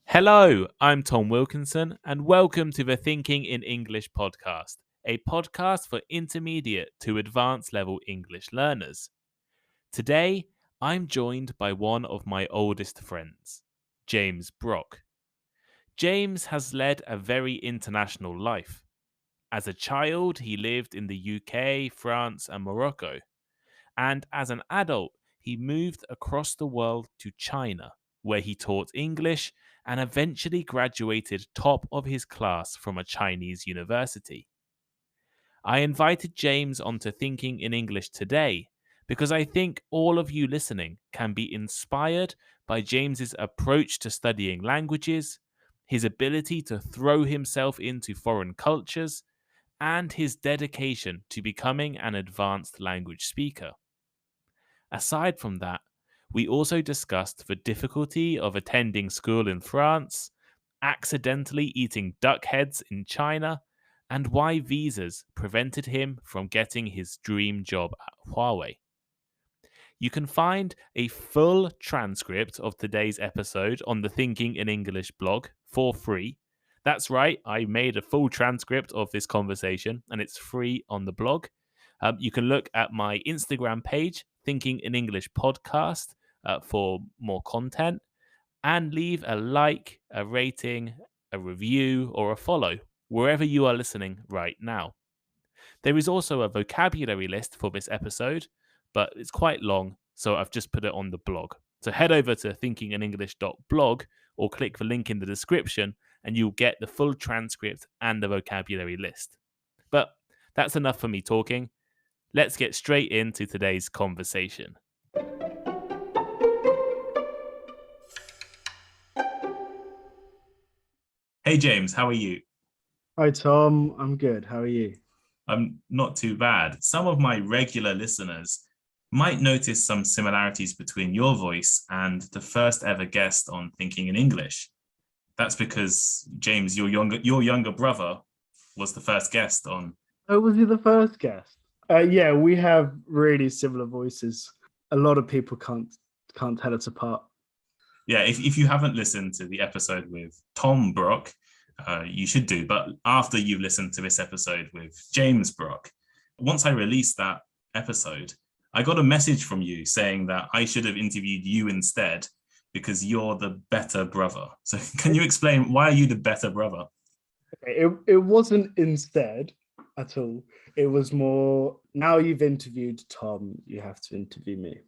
Hello, I'm Tom Wilkinson, and welcome to the Thinking in English podcast, a podcast for intermediate to advanced level English learners. Today, I'm joined by one of my oldest friends, James Brock. James has led a very international life. As a child, he lived in the UK, France, and Morocco. And as an adult, he moved across the world to China, where he taught English and eventually graduated top of his class from a Chinese university. I invited James onto Thinking in English today because I think all of you listening can be inspired by James's approach to studying languages, his ability to throw himself into foreign cultures, and his dedication to becoming an advanced language speaker. Aside from that, we also discussed the difficulty of attending school in France, accidentally eating duck heads in China, and why visas prevented him from getting his dream job at Huawei. You can find a full transcript of today's episode on the Thinking in English blog for free. That's right, I made a full transcript of this conversation and it's free on the blog. You can look at my Instagram page, Thinking in English Podcast, for more content, and leave a like, a rating, a review, or a follow wherever you are listening right now. There is also a vocabulary list for this episode, but it's quite long, so I've just put it on the blog. So head over to thinkinginenglish.blog or click the link in the description and you'll get the full transcript and the vocabulary list. But that's enough for me talking. Let's get straight into today's conversation. Hey James, how are you? Hi Tom, I'm good. How are you? I'm not too bad. Some of my regular listeners might notice some similarities between your voice and the first ever guest on Thinking in English. That's because, James, your younger brother was the first guest on. Oh, was he the first guest? Yeah, we have really similar voices. A lot of people can't tell us apart. Yeah, if you haven't listened to the episode with Tom Brock, you should do. But after you've listened to this episode with James Brock, once I released that episode, I got a message from you saying that I should have interviewed you instead because you're the better brother. So can you explain, why are you the better brother? It wasn't instead at all. It was more, now you've interviewed Tom, you have to interview me.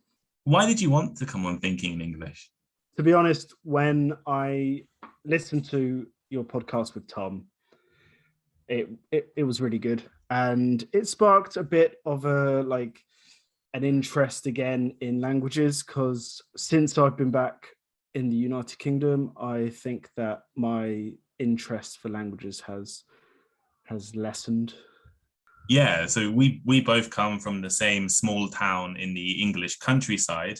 Why did you want to come on Thinking in English? To be honest, when I listened to your podcast with Tom, it was really good. And it sparked a bit of an interest again in languages, because since I've been back in the United Kingdom, I think that my interest for languages has lessened. Yeah, so we both come from the same small town in the English countryside,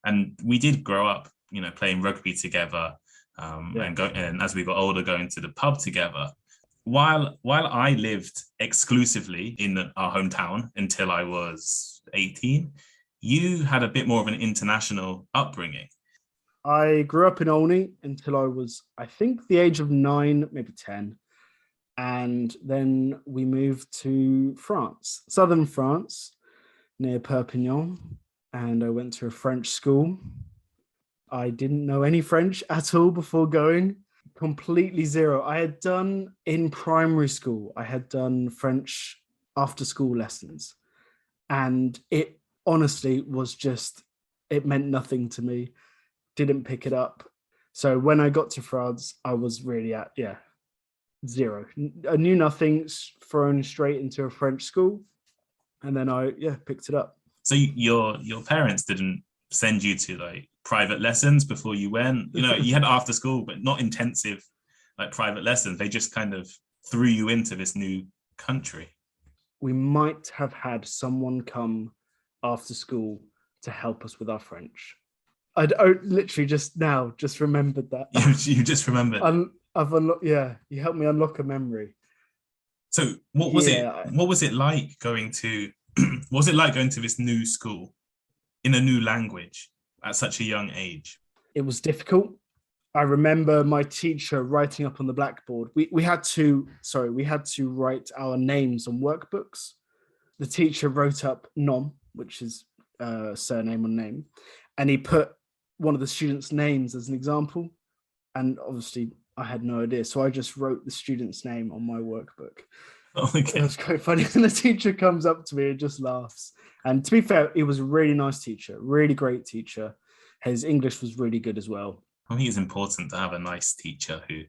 and we did grow up, playing rugby together, and as we got older, going to the pub together. While I lived exclusively in our hometown until I was 18, you had a bit more of an international upbringing. I grew up in Olney until I was, I think, the age of 9, maybe 10. And then we moved to France, southern France, near Perpignan. And I went to a French school. I didn't know any French at all before going. Completely zero. I had done in primary school, I had done French after school lessons. And it honestly was just, it meant nothing to me. Didn't pick it up. So when I got to France, I was really at, zero. I knew nothing, thrown straight into a French school. And then I picked it up. So your parents didn't send you to private lessons before you went? You had after school, but not intensive private lessons. They just kind of threw you into this new country. We might have had someone come after school to help us with our French. I literally just remembered that. You just remembered. You helped me unlock a memory. So what was it like going to what was it like going to this new school in a new language at such a young age? It was difficult. I remember my teacher writing up on the blackboard. We had to write our names on workbooks. The teacher wrote up Nom, which is surname or name, and he put one of the students' names as an example. And obviously, I had no idea, so I just wrote the student's name on my workbook. Oh, It okay. was quite funny. And the teacher comes up to me and just laughs. And to be fair, he was a really nice teacher, really great teacher. His English was really good as well. I think it's important to have a nice teacher who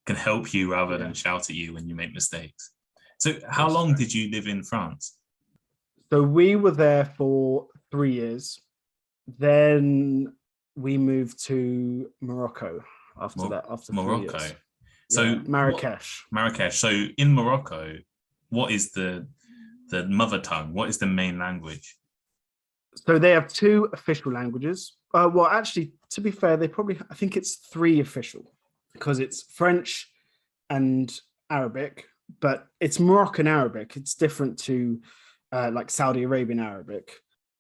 can help you rather Yeah, than shout at you when you make mistakes. So, how that's long true. did you live in France? So we were there for 3 years. Then we moved to Morocco after that, after 3 years. Morocco. Yeah, So, what Marrakesh. Marrakesh? So, in Morocco, what is the mother tongue? What is the main language? So they have two official languages. Well, actually, to be fair, I think it's three official because it's French and Arabic, but it's Moroccan Arabic. It's different to like Saudi Arabian Arabic.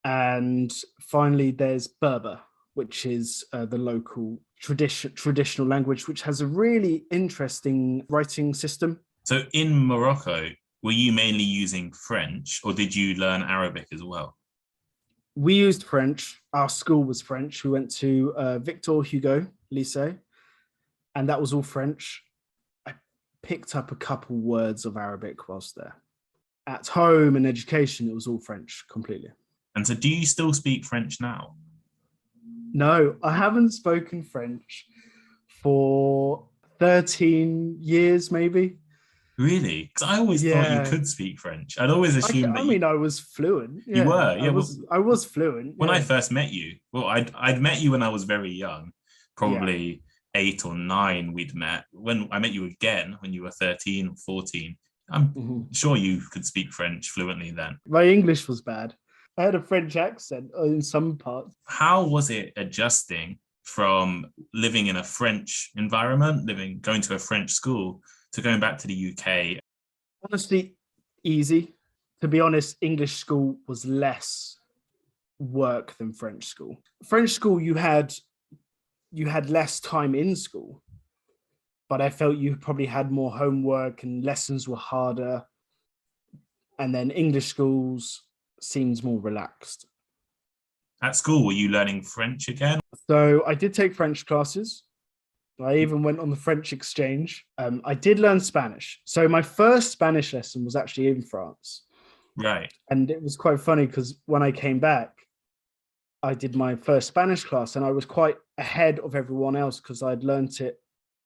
And finally, there's Berber, which is the local traditional language, which has a really interesting writing system. So, in Morocco, were you mainly using French, or did you learn Arabic as well? We used French. Our school was French. We went to Victor Hugo Lycée, and that was all French. I picked up a couple words of Arabic whilst there. At home and education, it was all French completely. And so, do you still speak French now? No, I haven't spoken French for 13 years, maybe. Really? Because I always thought you Yeah. could speak French. I'd always assumed that I mean, I was fluent. you Yeah, were. Yeah. Well, I was fluent. when I Yeah. first met you, well, I'd met you when I was very young, Yeah. probably 8 or 9. We'd met when I met you again when you were 13 or 14. I'm Mhm. sure you could speak French fluently then. My English was bad. I had a French accent in some parts. How was it adjusting from living in a French environment, going to a French school, to going back to the UK? Honestly, easy. To be honest, English school was less work than French school. French school, you had less time in school, but I felt you probably had more homework and lessons were harder. And then English schools seems more relaxed. At school, were you learning French again? So I did take French classes. I even went on the French exchange. I did learn Spanish. So my first Spanish lesson was actually in France. Right. And it was quite funny because when I came back, I did my first Spanish class and I was quite ahead of everyone else because I'd learnt it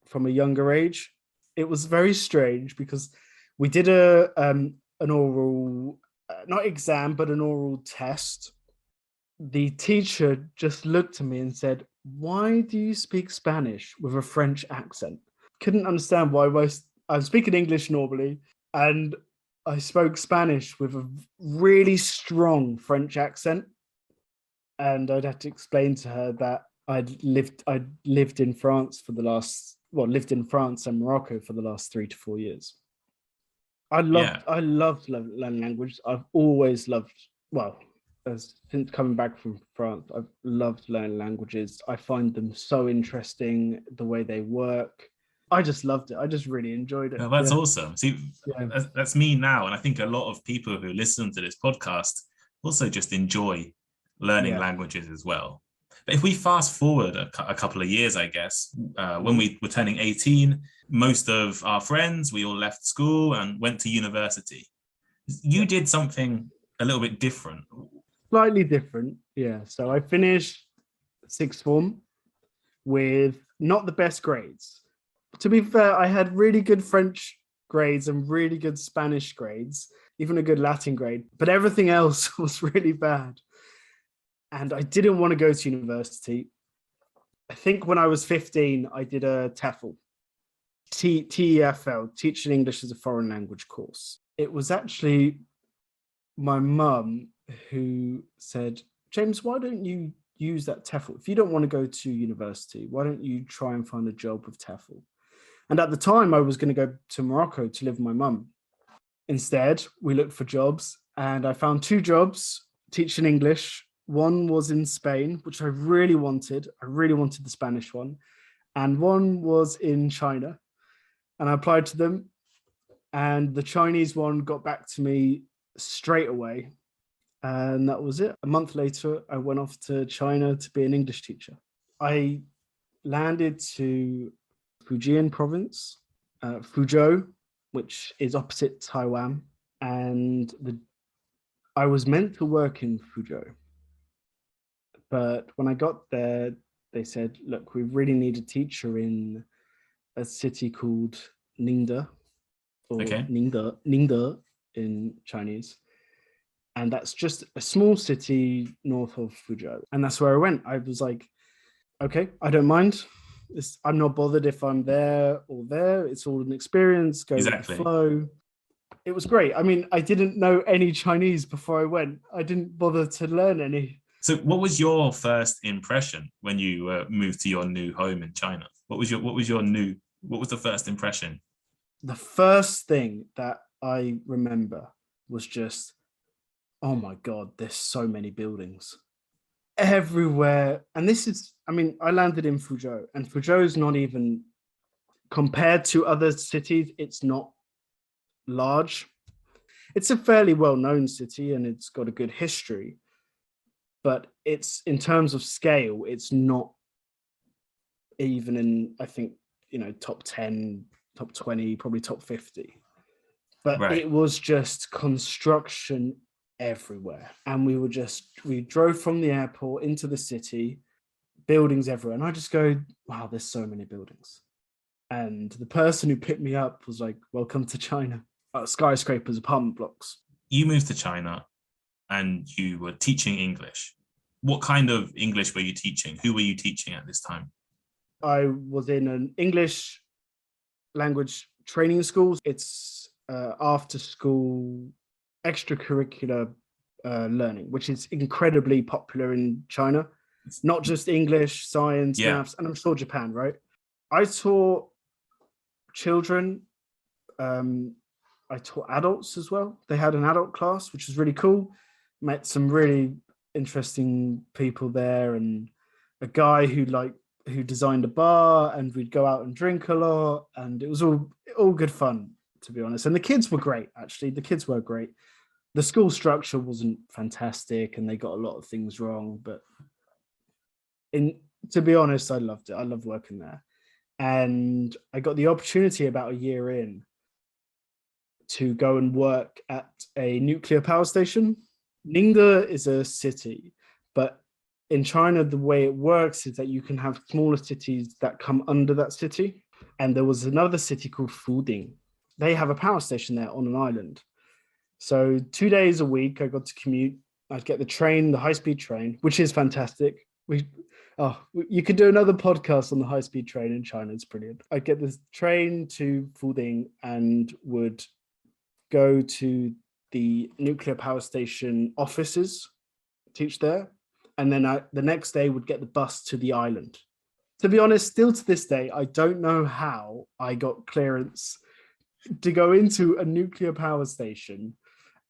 from a younger age. It was very strange because we did an oral, not exam, but an oral test. The teacher just looked at me and said, "Why do you speak Spanish with a French accent?" Couldn't understand why. I'm speaking English normally, and I spoke Spanish with a really strong French accent. And I'd have to explain to her that I'd lived in France for the last, well, lived in France and Morocco for the last 3 to 4 years. Yeah. I loved learning language. I've always loved, well, since coming back from France, I've loved learning languages. I find them so interesting, the way they work. I just loved it. I just really enjoyed it. Well, that's Yeah. awesome. See, Yeah. that's me now. And I think a lot of people who listen to this podcast also just enjoy learning Yeah. languages as well. But if we fast forward a couple of years, I guess, when we were turning 18, most of our friends, we all left school and went to university. You did something a little bit different. Slightly different. Yeah. So I finished sixth form with not the best grades. To be fair, I had really good French grades and really good Spanish grades, even a good Latin grade, but everything else was really bad. And I didn't want to go to university. I think when I was 15, I did a TEFL, TEFL, Teaching English as a Foreign Language course. It was actually my mum who said, "James, why don't you use that TEFL? If you don't want to go to university, why don't you try and find a job with TEFL?" And at the time, I was going to go to Morocco to live with my mum. Instead, we looked for jobs and I found 2 jobs teaching English. One was in Spain, which I really wanted. I really wanted the Spanish one. and one was in China. And I applied to them, and the Chinese one got back to me straight away. And that was it. A month later, I went off to China to be an English teacher. I landed to Fujian province, Fuzhou, which is opposite Taiwan. And I was meant to work in Fuzhou. But when I got there, they said, look, we really need a teacher in a city called Ningde, or Okay. Ningde in Chinese. And that's just a small city north of Fuzhou. And that's where I went. I was like, okay, I don't mind. I'm not bothered if I'm there or there. It's all an experience, go with the Exactly. flow. It was great. I mean, I didn't know any Chinese before I went. I didn't bother to learn any. So, what was your first impression when you moved to your new home in China? What was the first impression? The first thing that I remember was just, oh my God, there's so many buildings everywhere. And this is, I mean, I landed in Fuzhou, and Fuzhou is not even, compared to other cities, it's not large. It's a fairly well-known city and it's got a good history, but it's, in terms of scale, it's not even in, I think, top 10, top 20, probably top 50. But Right. it was just construction everywhere. And we drove from the airport into the city, buildings everywhere. And I just go, wow, there's so many buildings. And the person who picked me up was like, welcome to China. Skyscrapers, apartment blocks. You moved to China and you were teaching English. What kind of English were you teaching? Who were you teaching at this time? I was in an English language training school. It's after school extracurricular learning, which is incredibly popular in China. Not just English, science, maths, and I'm sure Japan, right? I taught children. I taught adults as well. They had an adult class, which was really cool. Met some really interesting people there, and a guy who designed a bar, and we'd go out and drink a lot, and it was all good fun, to be honest. And the kids were great, actually. The kids were great. The school structure wasn't fantastic, and they got a lot of things wrong, but to be honest, I loved it. I loved working there. And I got the opportunity about a year in to go and work at a nuclear power station. Ningde is a city, but in China, the way it works is that you can have smaller cities that come under that city. And there was another city called Fuding. They have a power station there on an island. So 2 days a week, I got to commute. I'd get the train, the high-speed train, which is fantastic. You could do another podcast on the high-speed train in China. It's brilliant. I'd get this train to Fuding and would go to the nuclear power station offices, teach there. And then the next day would get the bus to the island. To be honest, still to this day, I don't know how I got clearance to go into a nuclear power station.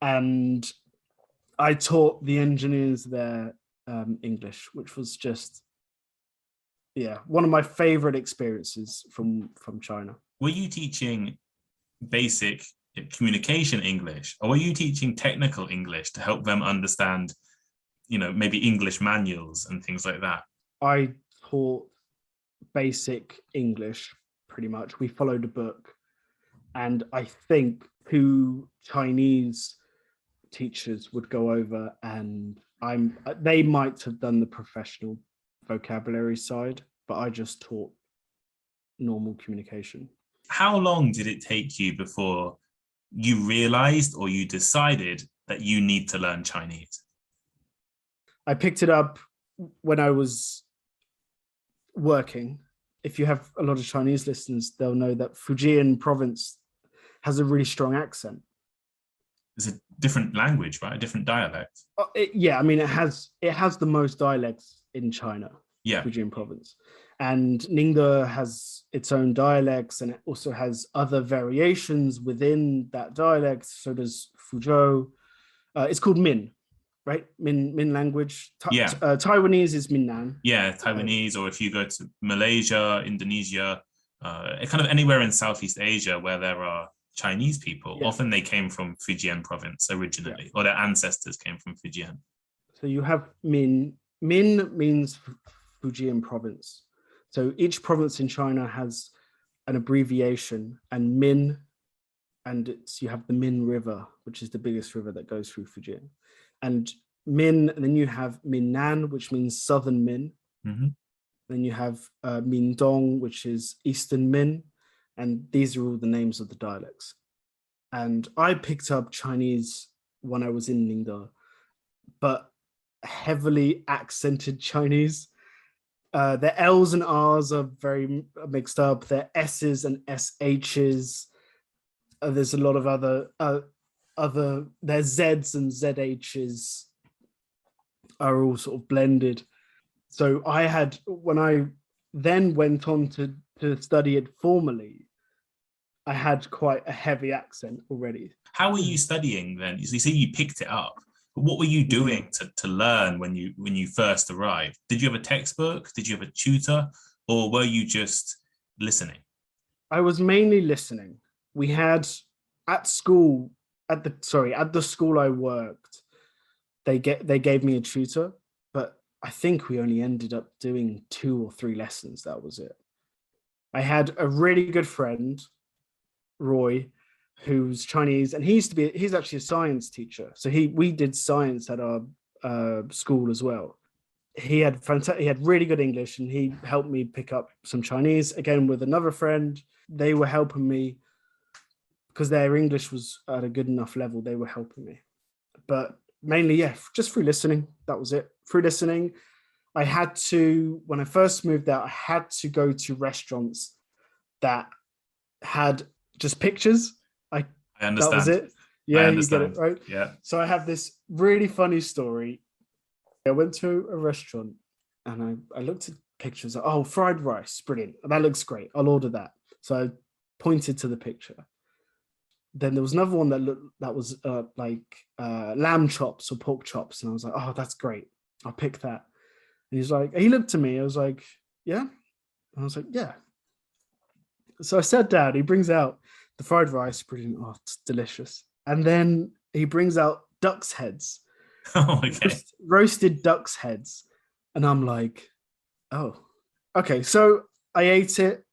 And I taught the engineers there English, which was just, one of my favorite experiences from China. Were you teaching basic communication English, or were you teaching technical English to help them understand, maybe English manuals and things like that? I taught basic English, pretty much. We followed a book, and I think 2 Chinese teachers would go over, and they might have done the professional vocabulary side, but I just taught normal communication. How long did it take you before you realized or you decided that you need to learn Chinese? I picked it up when I was working. If you have a lot of Chinese listeners, they'll know that Fujian province has a really strong accent. It's a different language, right? A different dialect. I mean, it has the most dialects in China. Fujian province. And Ningde has its own dialects, and it also has other variations within that dialect. So does Fuzhou. It's called Min. right? Min language. Yeah, Taiwanese is Minnan. yeah, Taiwanese, or if you go to Malaysia, Indonesia, kind of anywhere in Southeast Asia where there are Chinese people, Yeah, often they came from Fujian province yeah. originally, or their ancestors came from Fujian. So you have Min. Min means Fujian province. So each province in China has an abbreviation, and Min, and you have the Min River, which is the biggest river that goes through Fujian, and Min. And then you have Minnan, which means southern Min. Mm-hmm. Then you have Mindong, which is Eastern Min, and these are all the names of the dialects. And I picked up Chinese when I was in Ningde, but heavily accented Chinese. Their L's and R's are very mixed up. Their S's and SH's. There's a lot of other. Their Z's and ZH's are all sort of blended. So I had, when I then went on to study it formally, I had quite a heavy accent already. How were you studying then? You see, you picked it up. But what were you doing to learn when you first arrived? Did you have a textbook? Did you have a tutor? Or were you just listening? I was mainly listening. We had at school, at the school I worked, they gave me a tutor, but I think we only ended up doing 2 or 3 lessons. That was it. I had a really good friend, Roy, who's Chinese, and he's actually a science teacher. So we did science at our school as well. He had really good English, and he helped me pick up some Chinese again with another friend. They were helping me because their English was at a good enough level. They were helping me, but mainly, yeah, just through listening. That was it. Through listening. I had to, when I first moved out, I had to go to restaurants that had just pictures. I understand. That was it. Yeah, you get it, right? Yeah. So I have this really funny story. I went to a restaurant and I looked at pictures. Oh, fried rice, brilliant. That looks great. I'll order that. So I pointed to the picture. Then there was another one that was lamb chops or pork chops, and I was like, oh, that's great. I'll pick that. And he looked at me. I was like, yeah. And I was like, yeah. So I sat down. He brings out the fried rice, brilliant. Oh, it's delicious. And then he brings out duck's heads. Oh, okay. Roasted duck's heads. And I'm like, oh, okay. So I ate it.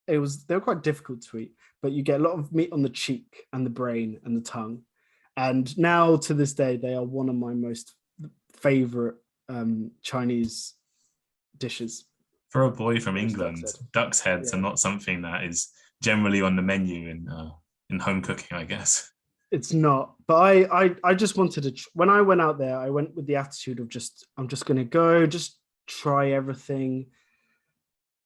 They were quite difficult to eat, but you get a lot of meat on the cheek and the brain and the tongue. And now to this day, they are one of my most favorite Chinese dishes. For a boy from England, duck's heads are not something that is generally on the menu in home cooking, I guess. It's not, but I just wanted to. When I went out there, I went with the attitude of I'm just going to go, just try everything,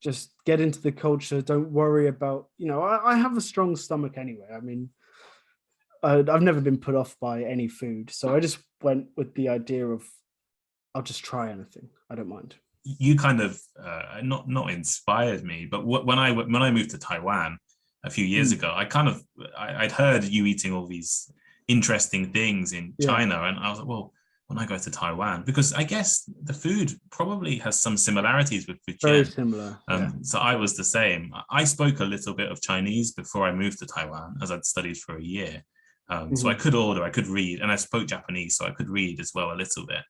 just get into the culture. Don't worry about, I have a strong stomach anyway. I mean, I've never been put off by any food, so I just went with the idea of I'll just try anything. I don't mind. You kind of not inspired me, but when I moved to Taiwan a few years ago, I'd heard you eating all these interesting things in China, and I was like, well, when I go to Taiwan, because I guess the food probably has some similarities with Fujian. Very similar. So I was the same. I spoke a little bit of Chinese before I moved to Taiwan, as I'd studied for a year. So I could order, I could read, and I spoke Japanese, so I could read as well a little bit.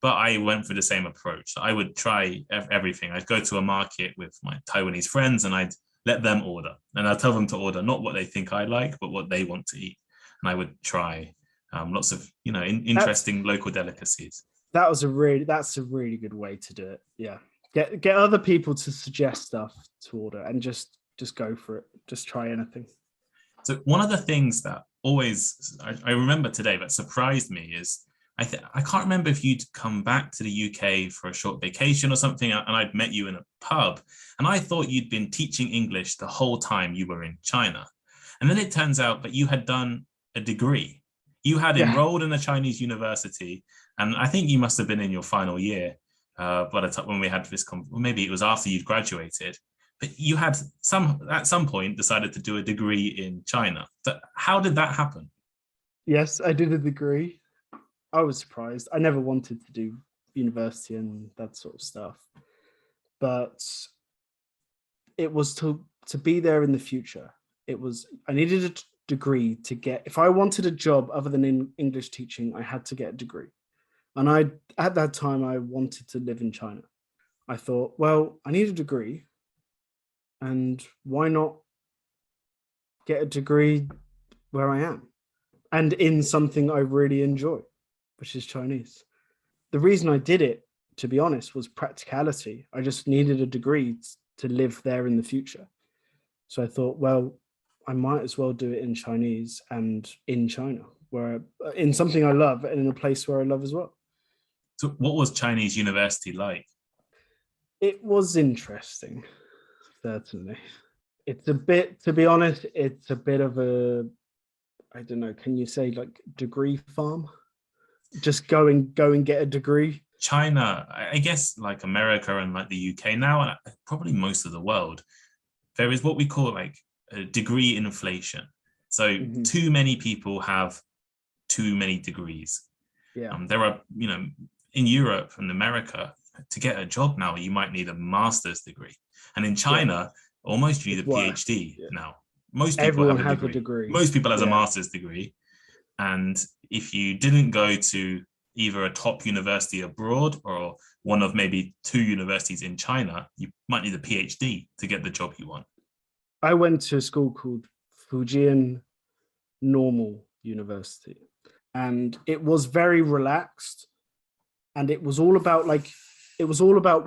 But I went for the same approach. I would try everything. I'd go to a market with my Taiwanese friends and I'd let them order. And I'd tell them to order not what they think I like, but what they want to eat. And I would try lots of, interesting local delicacies. That's a really good way to do it. Yeah. Get other people to suggest stuff to order and just go for it. Just try anything. So one of the things that always, I remember today that surprised me is, I can't remember if you'd come back to the UK for a short vacation or something, and I'd met you in a pub, and I thought you'd been teaching English the whole time you were in China. And then it turns out that you had done a degree. You had enrolled in a Chinese university, and I think you must have been in your final year by the time when we had this, maybe it was after you'd graduated, but you had at some point decided to do a degree in China. So how did that happen? Yes, I did a degree. I was surprised. I never wanted to do university and that sort of stuff, but it was to be there in the future. It was I needed a degree to get. If I wanted a job other than in English teaching, I had to get a degree. And I at that time I wanted to live in China. I thought, well, I need a degree, and why not get a degree where I am and in something I really enjoy, which is Chinese. The reason I did it, to be honest, was practicality. I just needed a degree to live there in the future. So I thought, well, I might as well do it in Chinese and in China, where in something I love and in a place where I love as well. So what was Chinese university like? It was interesting, certainly. It's a bit, to be honest, it's a bit of a, I don't know, can you say like degree farm? Just go and get a degree. China, I guess like America and like the UK now, and probably most of the world, there is what we call like a degree inflation. So too many people have too many degrees. Yeah. There are, in Europe and America, to get a job now, you might need a master's degree. And in China, almost you need a PhD now. Most people Everyone have has a degree. Most people has a master's degree. And if you didn't go to either a top university abroad or one of maybe 2 universities in China, you might need a PhD to get the job you want. I went to a school called Fujian Normal University, and it was very relaxed, and it was all about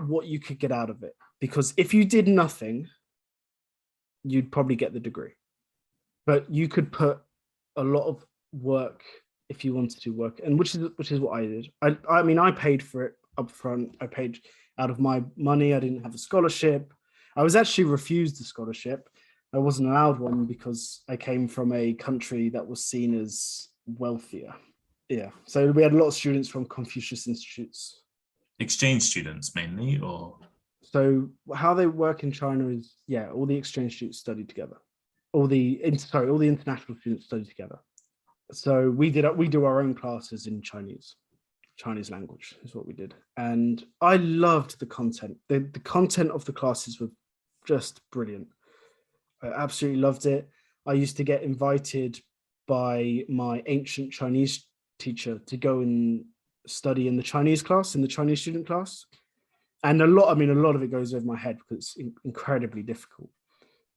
what you could get out of it. Because if you did nothing, you'd probably get the degree, but you could put a lot of work if you wanted to work, and which is what I did. I mean, I paid for it up front. I paid out of my money. I didn't have a scholarship. I was actually refused a scholarship. I wasn't allowed one because I came from a country that was seen as wealthier. Yeah, so we had a lot of students from Confucius institutes. Exchange students mainly, or? So how they work in China is, all the exchange students study together. All the international students study together. So we do our own classes in Chinese language is what we did. And I loved the content. The content of the classes were just brilliant. I absolutely loved it. I used to get invited by my ancient Chinese teacher to go and study in the Chinese class, in the Chinese student class. And a lot of it goes over my head because it's incredibly difficult,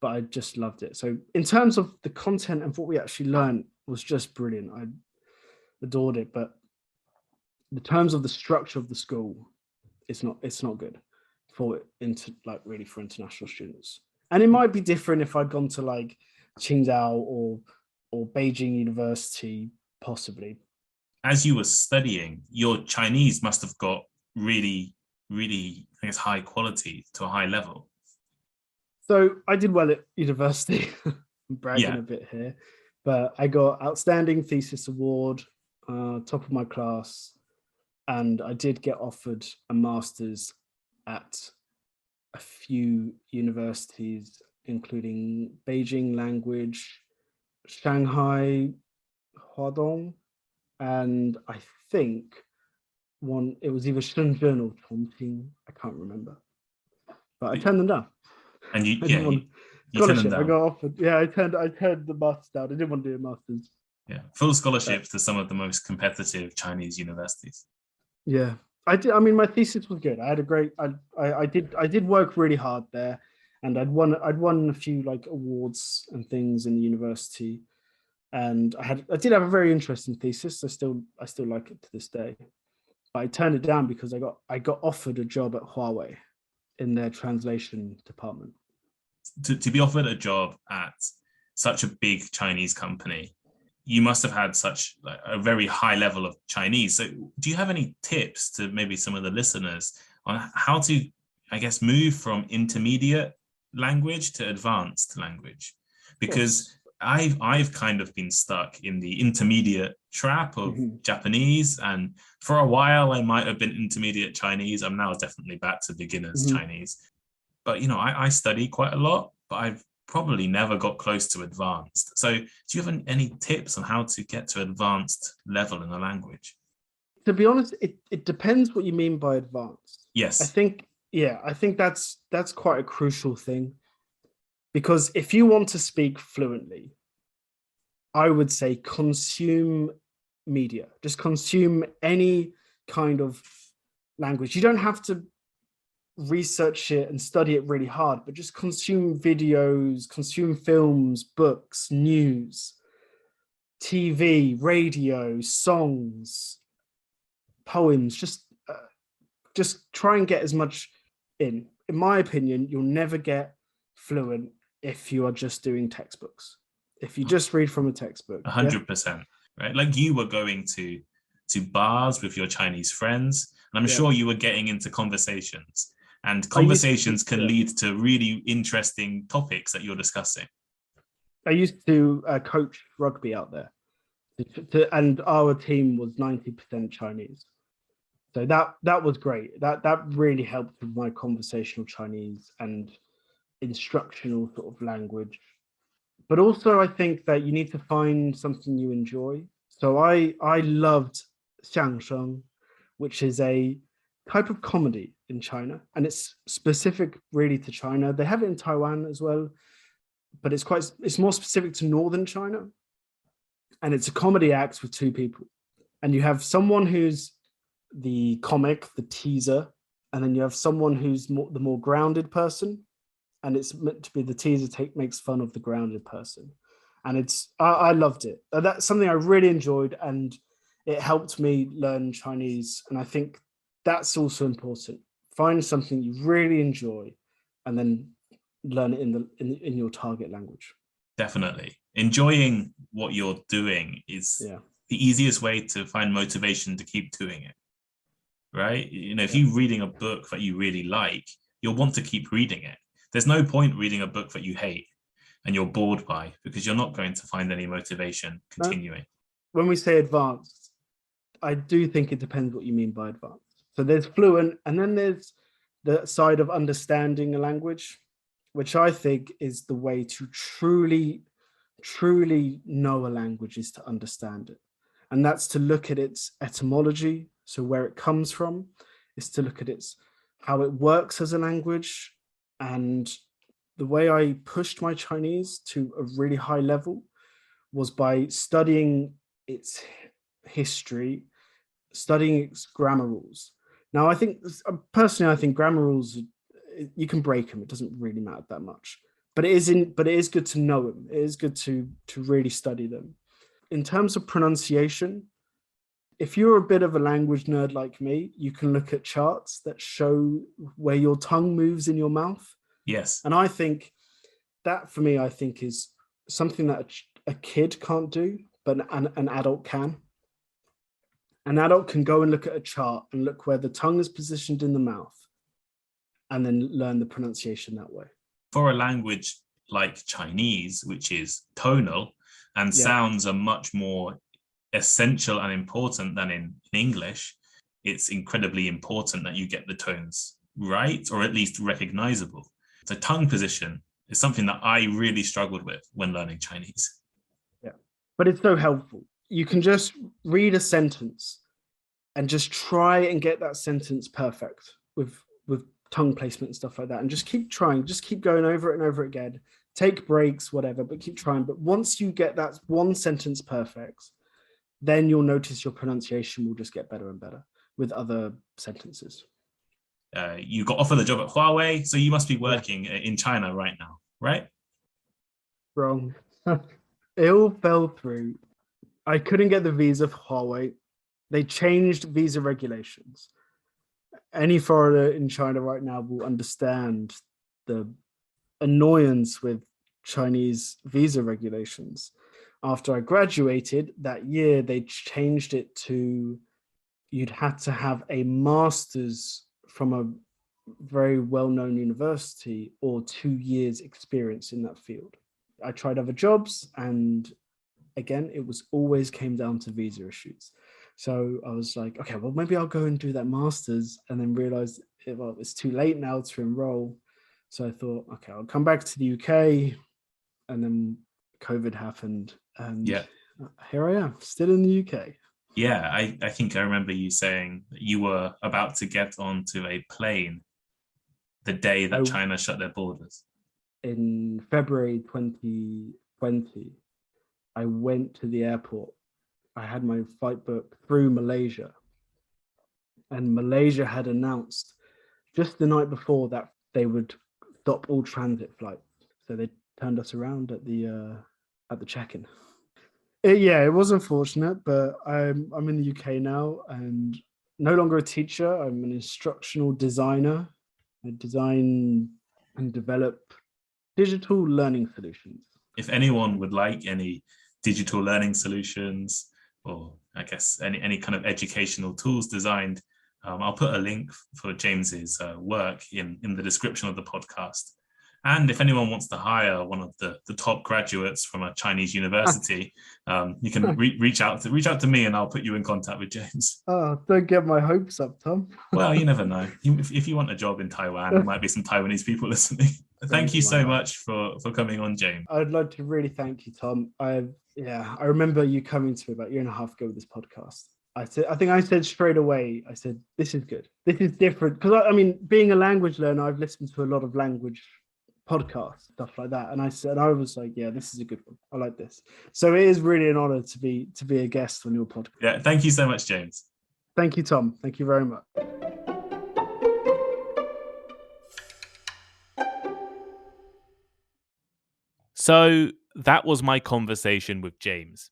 but I just loved it. So in terms of the content and what we actually learned was just brilliant. I adored it, but in terms of the structure of the school, it's not good for international students. And it might be different if I'd gone to like Qingdao or Beijing University, possibly. As you were studying, your Chinese must have got really, really, I guess, high quality to a high level. So I did well at university. I'm bragging a bit here, but I got outstanding thesis award, top of my class, and I did get offered a master's at a few universities, including Beijing Language, Shanghai, Huadong, and I think it was either Shenzhen or Chongqing. I can't remember, but I turned them down. And you turned them down. I got offered. Yeah, I turned the master's down. I didn't want to do a master's. Yeah, full scholarships to some of the most competitive Chinese universities. Yeah, I did. I mean, my thesis was good. I had a great. I did work really hard there, and I'd won a few like awards and things in the university, and I did have a very interesting thesis. I still like it to this day, but I turned it down because I got offered a job at Huawei in their translation department. To be offered a job at such a big Chinese company, you must have had such a very high level of Chinese. So do you have any tips to maybe some of the listeners on how to, I guess, move from intermediate language to advanced language? Because I've kind of been stuck in the intermediate trap of Japanese, and for a while I might have been intermediate Chinese. I'm now definitely back to beginners Chinese. But I study quite a lot, but I've probably never got close to advanced. So do you have any tips on how to get to advanced level in the language? To be honest, it depends what you mean by advanced. I Yes. think, yeah, I think that's quite a crucial thing, because if you want to speak fluently, I would say consume media. Just consume any kind of language. You don't have to research it and study it really hard, but just consume videos, consume films, books, news, TV, radio, songs, poems. Just try and get as much in. In my opinion, you'll never get fluent if you are just doing textbooks. If you just read from a textbook, yeah. 100%. Right. Like you were going to bars with your Chinese friends, and I'm Yeah, sure you were getting into conversations. And I used conversations can to, lead to really interesting topics that you're discussing. I used to coach rugby out there, and our team was 90% Chinese. So that was great. That really helped with my conversational Chinese and instructional sort of language. But also, I think that you need to find something you enjoy. So I loved xiangsheng, which is a type of comedy in China, and it's specific really to China. They have it in Taiwan as well, but it's more specific to northern China, and it's a comedy act with two people, and you have someone who's the comic, the teaser, and then you have someone who's the more grounded person, and it's meant to be the teaser makes fun of the grounded person, and I loved it. That's something I really enjoyed, and it helped me learn Chinese. And I think that's also important. Find something you really enjoy, and then learn it in your target language. Definitely. Enjoying what you're doing is Yeah, the easiest way to find motivation to keep doing it. Right? You know, if yeah. you're reading a book that you really like, you'll want to keep reading it. There's no point reading a book that you hate and you're bored by, because you're not going to find any motivation No, continuing. when we say advanced, I do think it depends what you mean by advanced. So there's fluent, and then there's the side of understanding a language, which I think is the way to truly know a language, is to understand it. And that's to look at its etymology, so where it comes from, is to look at its how it works as a language. And the way I pushed my Chinese to a really high level was by studying its history, studying its grammar rules. Now, I think personally, I think grammar rules, you can break them. It doesn't really matter that much. But it is good to know them. It is good to really study them. In terms of pronunciation, if you're a bit of a language nerd like me, you can look at charts that show where your tongue moves in your mouth. Yes. And I think that, for me, I think is something that a kid can't do, but an adult can. An adult can go and look at a chart and look where the tongue is positioned in the mouth, and then learn the pronunciation that way. For a language like Chinese, which is tonal and Yeah. sounds are much more essential and important than in English, it's incredibly important that you get the tones right, or at least recognizable. The tongue position is something that I really struggled with when learning Chinese. Yeah. But it's so helpful. You can just read a sentence and just try and get that sentence perfect with tongue placement and stuff like that, and just keep trying, just keep going over it and over again. Take breaks, whatever, but keep trying. But once you get that one sentence perfect, then you'll notice your pronunciation will just get better and better with other sentences. You got offered a job at Huawei, so you must be Yeah, working in China right now, right? wrong. It all fell through. I couldn't get the visa for Huawei. They changed visa regulations. Any foreigner in China right now will understand the annoyance with Chinese visa regulations. After I graduated that year, they changed it to you'd had to have a master's from a very well-known university or 2 years experience in that field. I tried other jobs, and again, it was always came down to visa issues. So I was like, okay, well, maybe I'll go and do that master's, and then realized, well, it's too late now to enroll. So I thought, okay, I'll come back to the UK, and then COVID happened, and Yeah. here I am, still in the UK. Yeah, I think I remember you saying that you were about to get onto a plane the day that I China shut their borders. In February 2020, I went to the airport. I had my flight book through Malaysia, and Malaysia had announced just the night before that they would stop all transit flights. So they turned us around at the check-in. Yeah, it was unfortunate, but I'm in the UK now and no longer a teacher. I'm an instructional designer. I design and develop digital learning solutions. If anyone would like any digital learning solutions, or I guess any kind of educational tools designed, I'll put a link for James's work in the description of the podcast. And if anyone wants to hire one of the top graduates from a Chinese university, you can reach out to me, and I'll put you in contact with James. Oh, don't get my hopes up, Tom. Well, you never know. If you want a job in Taiwan, there might be some Taiwanese people listening. Don't Thank you get my so hopes. much for coming on, James. I'd like to really thank you, Tom. I remember you coming to me about a year and a half ago with this podcast. I think I said straight away, I said, this is good. This is different. Because I mean, being a language learner, I've listened to a lot of language podcasts, stuff like that. And I was like, yeah, this is a good one. I like this. So it is really an honor to be a guest on your podcast. Yeah, thank you so much, James. Thank you, Tom. Thank you very much. So that was my conversation with James.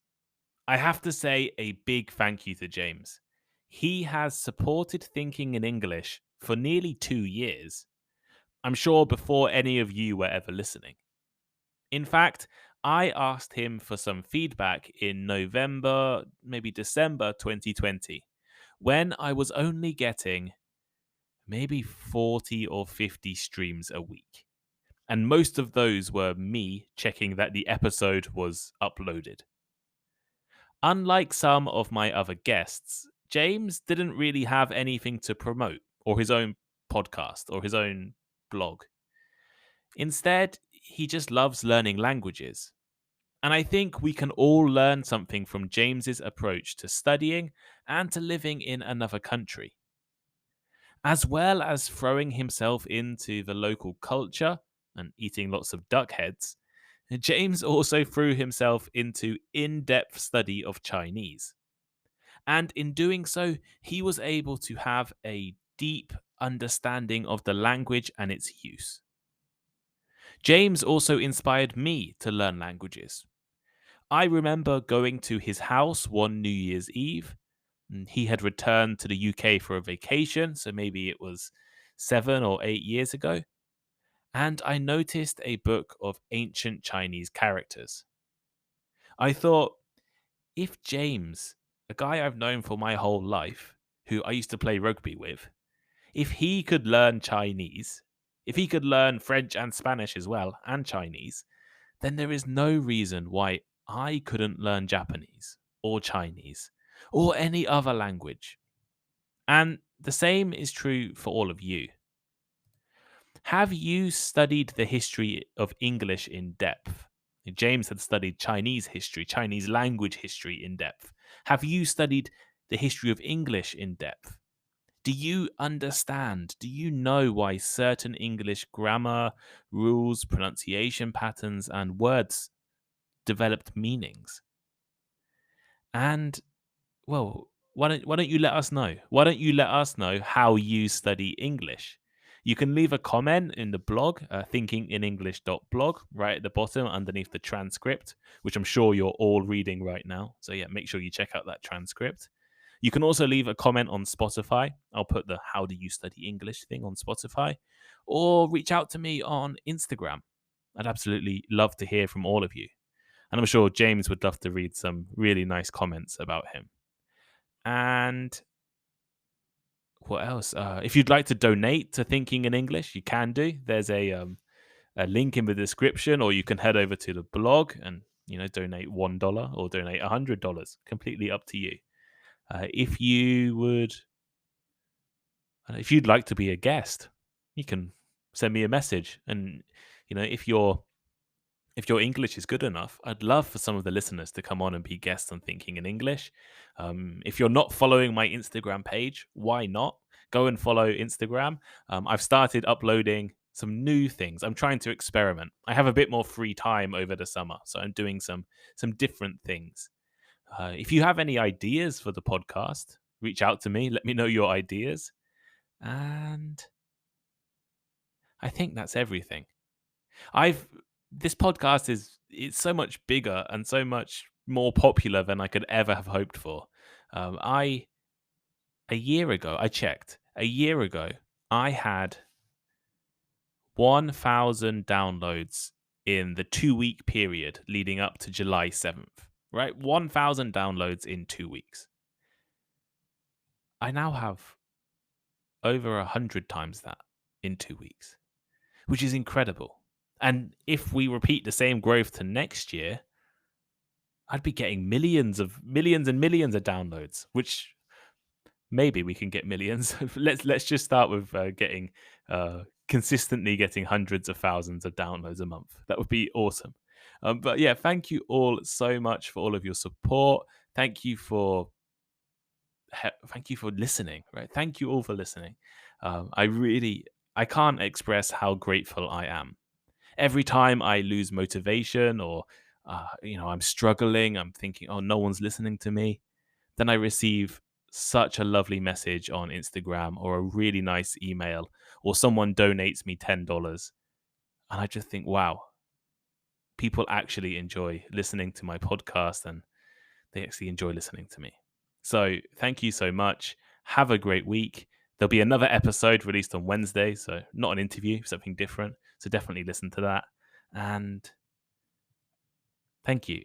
I have to say a big thank you to James. He has supported Thinking in English for nearly 2 years. I'm sure before any of you were ever listening. In fact, I asked him for some feedback in November, maybe December 2020, when I was only getting maybe 40 or 50 streams a week. And most of those were me checking that the episode was uploaded. Unlike some of my other guests, James didn't really have anything to promote, or his own podcast, or his own blog. Instead, he just loves learning languages. And I think we can all learn something from James's approach to studying and to living in another country. As well as throwing himself into the local culture and eating lots of duck heads, James also threw himself into in-depth study of Chinese. And in doing so, he was able to have a deep understanding of the language and its use. James also inspired me to learn languages. I remember going to his house one New Year's Eve. And he had returned to the UK for a vacation, so maybe it was 7 or 8 years ago. And I noticed a book of ancient Chinese characters. I thought, if James, a guy I've known for my whole life, who I used to play rugby with, if he could learn Chinese, if he could learn French and Spanish as well, and Chinese, then there is no reason why I couldn't learn Japanese or Chinese or any other language. And the same is true for all of you. Have you studied the history of English in depth? James had studied Chinese history, Chinese language history in depth. Have you studied the history of English in depth? Do you understand? Do you know why certain English grammar, rules, pronunciation patterns, and words developed meanings? And, well, why don't you let us know? Why don't you let us know how you study English? You can leave a comment in the blog, thinkinginenglish.blog, right at the bottom underneath the transcript, which I'm sure you're all reading right now. So, yeah, make sure you check out that transcript. You can also leave a comment on Spotify. I'll put the How Do You Study English thing on Spotify, or reach out to me on Instagram. I'd absolutely love to hear from all of you. And I'm sure James would love to read some really nice comments about him. And what else? If you'd like to donate to Thinking in English, you can do. There's a link in the description, or you can head over to the blog and donate $1 or donate $100. Completely up to you. If you'd like to be a guest, you can send me a message. And if you're if your English is good enough, I'd love for some of the listeners to come on and be guests on Thinking in English. If you're not following my Instagram page, why not? Go and follow Instagram. I've started uploading some new things. I'm trying to experiment. I have a bit more free time over the summer, so I'm doing some different things. If you have any ideas for the podcast, reach out to me. Let me know your ideas. And I think that's everything. I've This podcast is it's so much bigger and so much more popular than I could ever have hoped for. I A year ago, I checked. A year ago, I had 1,000 downloads in the 2 week period leading up to July 7th. Right, 1,000 downloads in 2 weeks. I now have over 100 times that in 2 weeks, which is incredible. And if we repeat the same growth to next year, I'd be getting millions and millions of downloads, which maybe we can get millions. Let's just start with getting consistently getting hundreds of thousands of downloads a month. That would be awesome. But yeah, thank you all so much for all of your support. Thank you for listening. Right, thank you all for listening. I can't express how grateful I am. Every time I lose motivation or I'm struggling, I'm thinking, oh, no one's listening to me. Then I receive such a lovely message on Instagram or a really nice email, or someone donates me $10. And I just think, wow, people actually enjoy listening to my podcast and they actually enjoy listening to me. So thank you so much. Have a great week. There'll be another episode released on Wednesday. So not an interview, something different. So definitely listen to that. And thank you.